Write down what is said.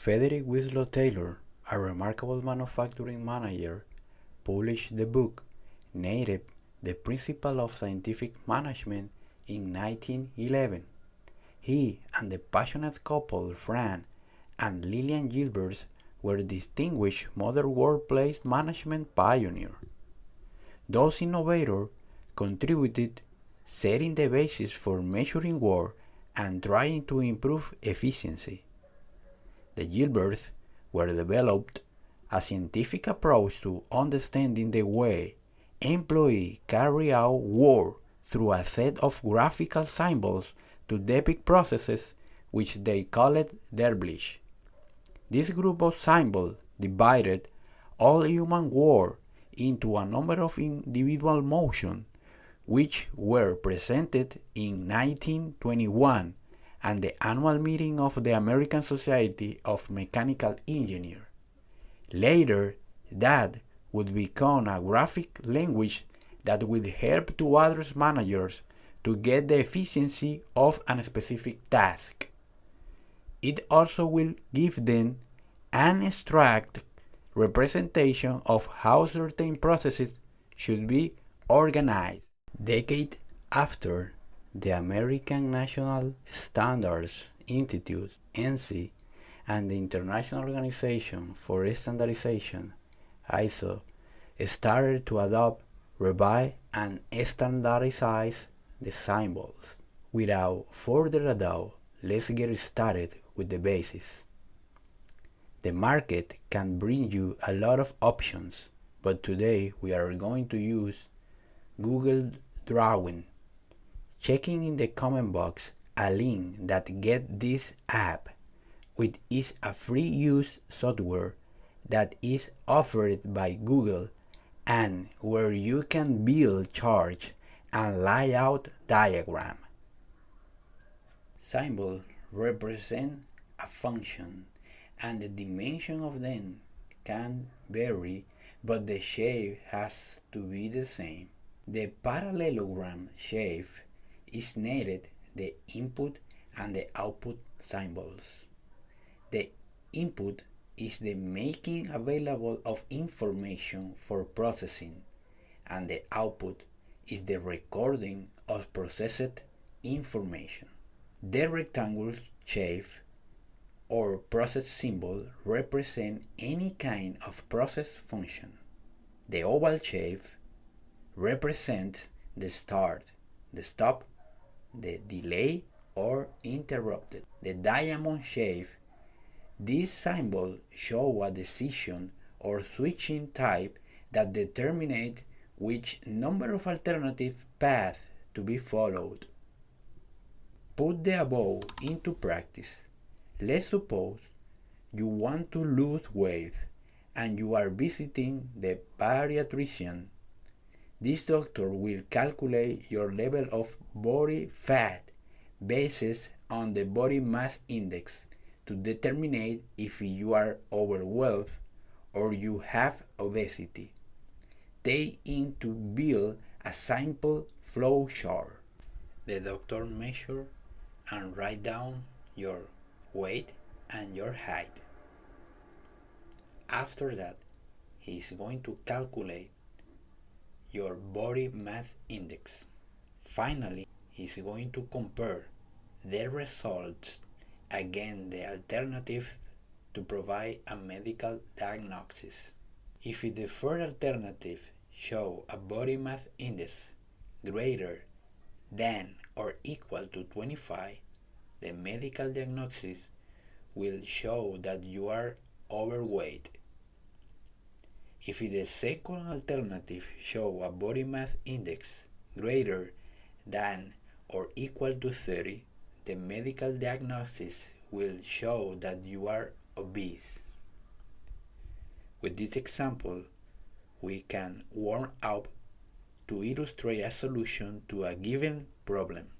Frederick Winslow Taylor, a remarkable manufacturing manager, published the book Native: The Principle of Scientific Management in 1911. He and the passionate couple Fran and Lillian Gilbert were distinguished modern workplace management pioneers. Those innovators contributed setting the basis for measuring work and trying to improve efficiency. The Gilberts were developed a scientific approach to understanding the way employees carry out work through a set of graphical symbols to depict processes which they called derblish. This group of symbols divided all human work into a number of individual motions which were presented in 1921 and the annual meeting of the American Society of Mechanical Engineers. Later, that would become a graphic language that would help to address managers to get the efficiency of a specific task. It also will give them an abstract representation of how certain processes should be organized. Decades after, the American National Standards Institute (ANSI) and the International Organization for Standardization (ISO) started to adopt, revise, and standardize the symbols. Without further ado, let's get started with the basics. The market can bring you a lot of options, but today we are going to use Google Drawing. Checking in the comment box a link that gets this app, which is a free-use software that is offered by Google and where you can build charts and layout diagrams. Symbols represent a function, and the dimension of them can vary, but the shape has to be the same. The parallelogram shape is named the input and the output symbols. The input is the making available of information for processing, and the output is the recording of processed information. The rectangle shape or process symbol represent any kind of process function. The oval shape represents the start, the stop, the delay or interrupted. The diamond shape, this symbol shows a decision or switching type that determines which number of alternative paths to be followed. Put the above into practice. Let's suppose you want to lose weight and you are visiting the bariatrician. This doctor will calculate your level of body fat based on the body mass index to determine if you are overweight or you have obesity. They aim to build a simple flowchart. The doctor measures and write down your weight and your height. After that, he is going to calculate your body mass index. Finally, he is going to compare the results against the alternative to provide a medical diagnosis. If the first alternative shows a body mass index greater than or equal to 25, the medical diagnosis will show that you are overweight. If the second alternative shows a body mass index greater than or equal to 30, the medical diagnosis will show that you are obese. With this example, we can warm up to illustrate a solution to a given problem.